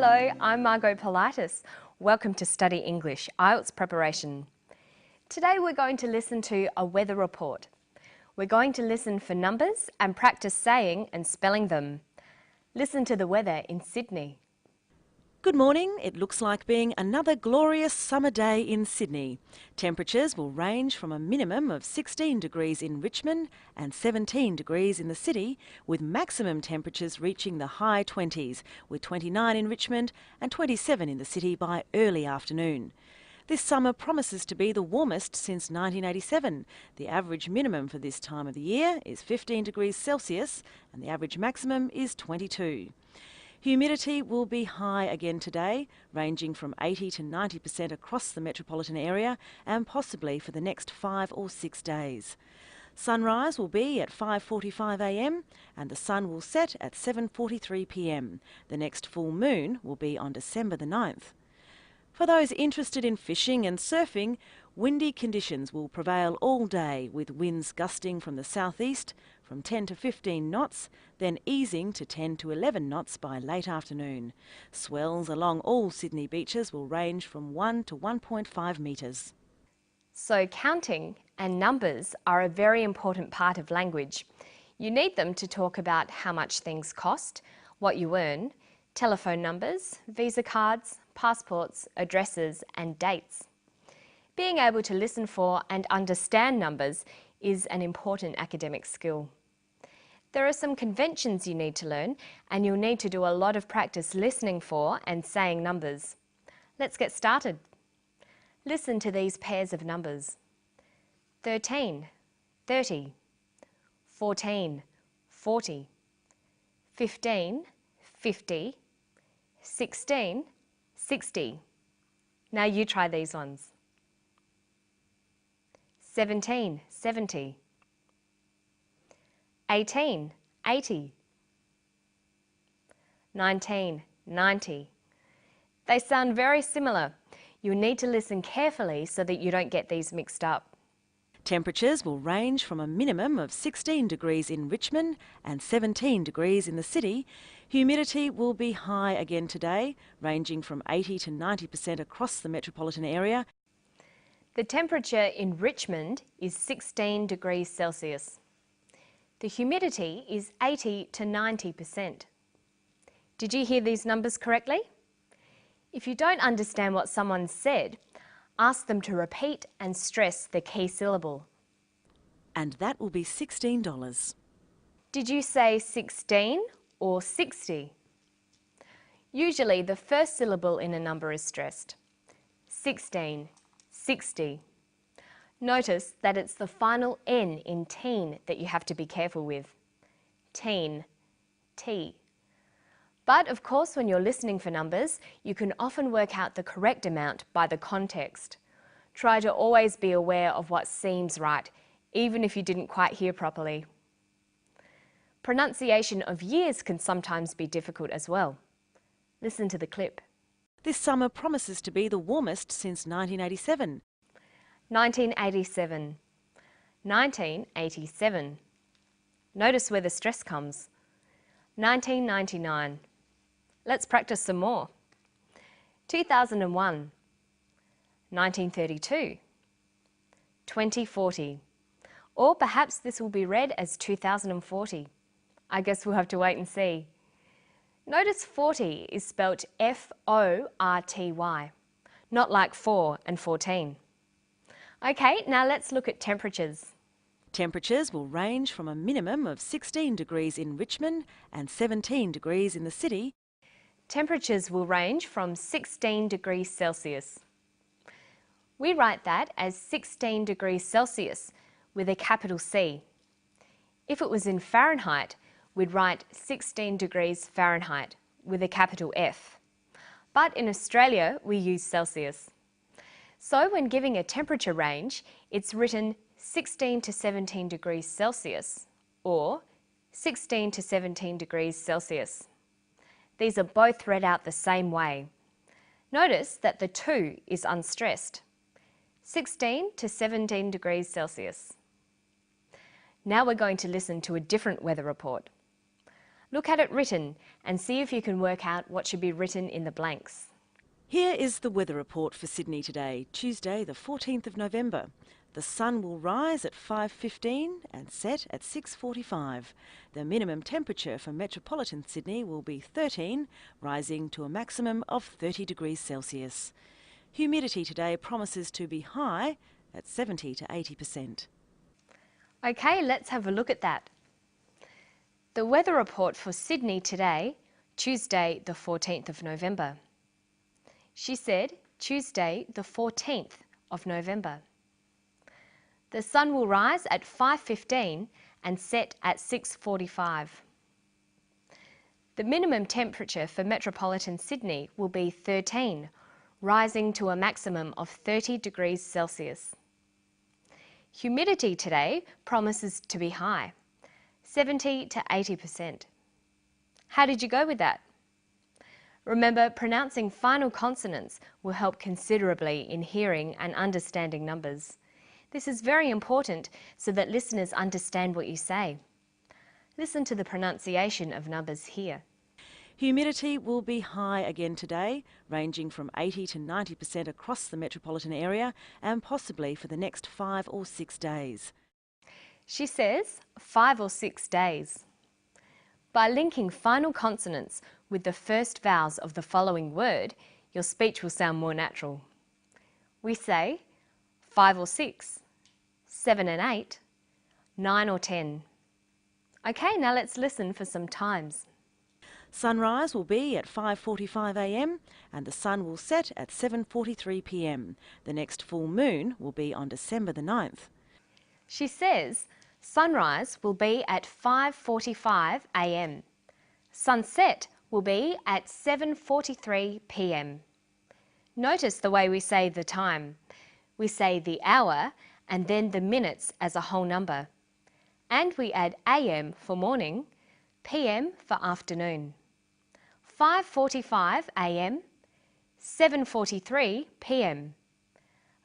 Hello, I'm Margot Politis. Welcome to Study English, IELTS preparation. Today we're going to listen to a weather report. We're going to listen for numbers and practice saying and spelling them. Listen to the weather in Sydney. Good morning. It looks like being another glorious summer day in Sydney. Temperatures will range from a minimum of 16 degrees in Richmond and 17 degrees in the city, with maximum temperatures reaching the high 20s, with 29 in Richmond and 27 in the city by early afternoon. This summer promises to be the warmest since 1987. The average minimum for this time of the year is 15 degrees Celsius and the average maximum is 22. Humidity will be high again today, ranging from 80 to 90% across the metropolitan area and possibly for the next 5 or 6 days. Sunrise will be at 5:45 a.m. and the sun will set at 7:43 p.m. The next full moon will be on December the 9th. For those interested in fishing and surfing, windy conditions will prevail all day, with winds gusting from the southeast from 10 to 15 knots, then easing to 10 to 11 knots by late afternoon. Swells along all Sydney beaches will range from 1 to 1.5 metres. So counting and numbers are a very important part of language. You need them to talk about how much things cost, what you earn, telephone numbers, visa cards, passports, addresses and dates. Being able to listen for and understand numbers is an important academic skill. There are some conventions you need to learn, and you'll need to do a lot of practice listening for and saying numbers. Let's get started. Listen to these pairs of numbers. 13, 30, 14, 40, 15, 50, 16, 60. Now you try these ones. 17, 70. 18, 80. 19, 90. They sound very similar. You'll need to listen carefully so that you don't get these mixed up. Temperatures will range from a minimum of 16 degrees in Richmond and 17 degrees in the city. Humidity will be high again today, ranging from 80 to 90% across the metropolitan area. The temperature in Richmond is 16 degrees Celsius. The humidity is 80 to 90%. Did you hear these numbers correctly? If you don't understand what someone said, ask them to repeat and stress the key syllable. And that will be $16. Did you say 16 or 60? Usually the first syllable in a number is stressed. 16, 60. Notice that it's the final N in teen that you have to be careful with. Teen, T. But of course, when you're listening for numbers, you can often work out the correct amount by the context. Try to always be aware of what seems right, even if you didn't quite hear properly. Pronunciation of years can sometimes be difficult as well. Listen to the clip. This summer promises to be the warmest since 1987. 1987. 1987. Notice where the stress comes. 1999. Let's practice some more. 2001. 1932. 2040. Or perhaps this will be read as 2040. I guess we'll have to wait and see. Notice 40 is spelt F-O-R-T-Y, not like 4 and 14. Okay, now let's look at temperatures. Temperatures will range from a minimum of 16 degrees in Richmond and 17 degrees in the city. Temperatures will range from 16 degrees Celsius. We write that as 16 degrees Celsius with a capital C. If it was in Fahrenheit, we'd write 16 degrees Fahrenheit with a capital F. But in Australia, we use Celsius. So when giving a temperature range, it's written 16 to 17 degrees Celsius or 16 to 17 degrees Celsius. These are both read out the same way. Notice that the 2 is unstressed. 16 to 17 degrees Celsius. Now we're going to listen to a different weather report. Look at it written and see if you can work out what should be written in the blanks. Here is the weather report for Sydney today, Tuesday the 14th of November. The sun will rise at 5:15 and set at 6:45. The minimum temperature for metropolitan Sydney will be 13, rising to a maximum of 30 degrees Celsius. Humidity today promises to be high at 70 to 80%. Okay, let's have a look at that. The weather report for Sydney today, Tuesday the 14th of November. She said Tuesday the 14th of November. The sun will rise at 5:15 and set at 6:45. The minimum temperature for metropolitan Sydney will be 13, rising to a maximum of 30 degrees Celsius. Humidity today promises to be high, 70 to 80%. How did you go with that? Remember, pronouncing final consonants will help considerably in hearing and understanding numbers. This is very important so that listeners understand what you say. Listen to the pronunciation of numbers here. Humidity will be high again today, ranging from 80 to 90% across the metropolitan area and possibly for the next 5 or 6 days. She says 5 or 6 days. By linking final consonants with the first vowels of the following word, your speech will sound more natural. We say 5 or 6, 7 and 8, 9 or 10. Okay, now let's listen for some times. Sunrise will be at 5:45 a.m. and the sun will set at 7:43 p.m. The next full moon will be on December the 9th. She says sunrise will be at 5:45 a.m. Sunset will be at 7:43 p.m. Notice the way we say the time. We say the hour and then the minutes as a whole number. And we add AM for morning, PM for afternoon. 5:45 a.m, 7:43 p.m.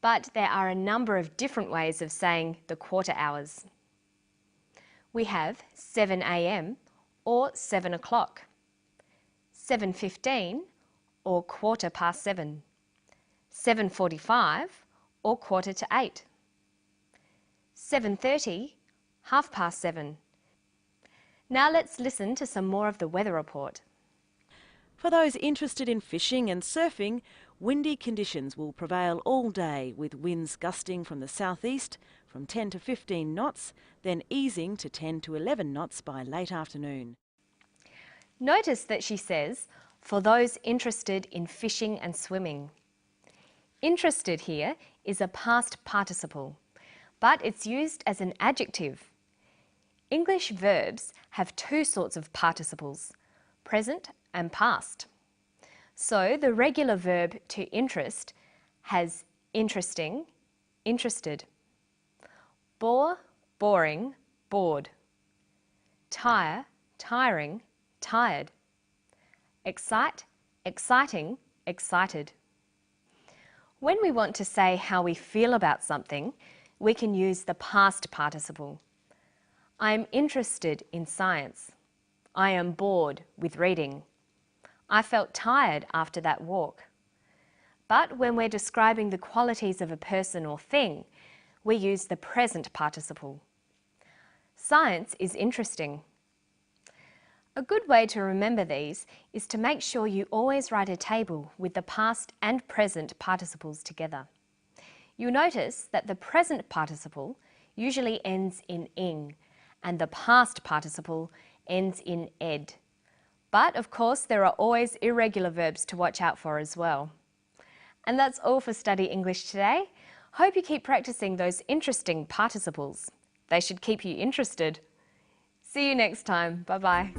But there are a number of different ways of saying the quarter hours. We have 7 a.m. or 7 o'clock, 7:15 or 7:15, 7:45 or 8:15, 7:30, 7:30. Now let's listen to some more of the weather report. For those interested in fishing and surfing, windy conditions will prevail all day with winds gusting from the southeast from 10 to 15 knots, then easing to 10 to 11 knots by late afternoon. Notice that she says, for those interested in fishing and swimming. Interested here is a past participle, but it's used as an adjective. English verbs have two sorts of participles, present and past. So the regular verb to interest has interesting, interested. Bore, boring, bored. Tire, tiring, tired. Excite, exciting, excited. When we want to say how we feel about something, we can use the past participle. I am interested in science. I am bored with reading. I felt tired after that walk. But when we're describing the qualities of a person or thing, we use the present participle. Science is interesting. A good way to remember these is to make sure you always write a table with the past and present participles together. You'll notice that the present participle usually ends in ing and the past participle ends in ed. But of course there are always irregular verbs to watch out for as well. And that's all for Study English today. Hope you keep practicing those interesting participles. They should keep you interested. See you next time. Bye-bye.